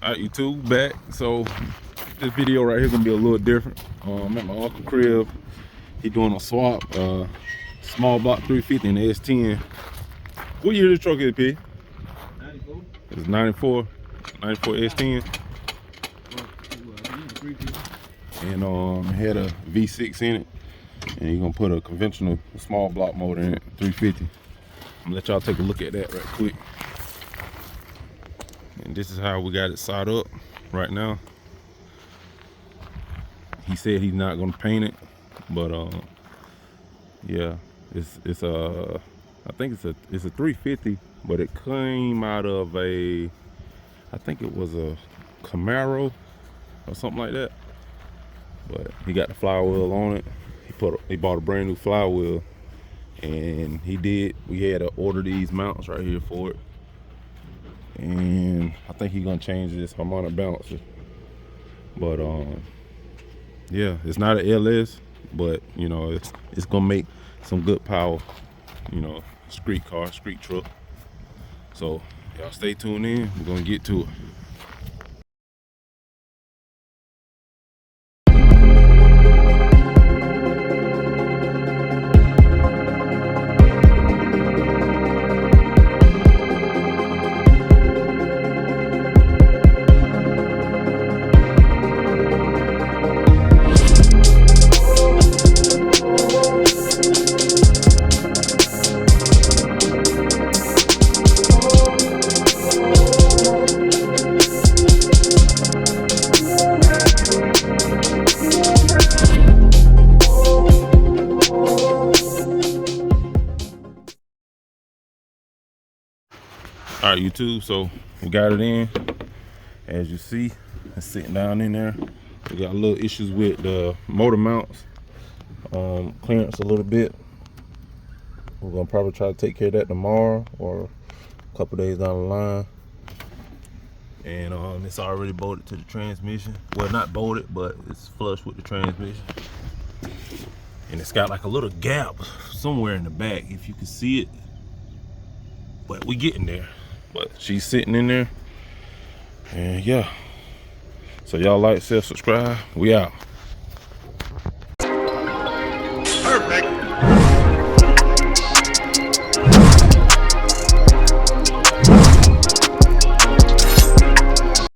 Alright, YouTube, back. So this video right here is gonna be a little different. I'm at my uncle crib. He doing a swap, small block 350 in the S-10. What year this truck is, P? 94. It's 94 S-10. And it had a V6 in it. And you're gonna put a conventional small block motor in it, 350. I'm gonna let y'all take a look at that right quick. And this is how we got it sawed up right now. He said he's not gonna paint it, but yeah, it's a, I think it's a 350, but it came out of a, I think it was a Camaro or something like that. But he got the flywheel on it. He bought a brand new flywheel, and we had to order these mounts right here for it. And I think he's gonna change this harmonic balancer. But yeah, it's not an LS, but you know, it's gonna make some good power, you know, street car, street truck. So y'all stay tuned in, we're gonna get to it. All right, YouTube, so we got it in. As you see, it's sitting down in there. We got a little issues with the motor mounts, clearance a little bit. We're gonna probably try to take care of that tomorrow or a couple days down the line. And it's already bolted to the transmission. Well, not bolted, but it's flush with the transmission. And it's got like a little gap somewhere in the back, if you can see it. But we getting there. But she's sitting in there. And yeah. So y'all like, subscribe. We out.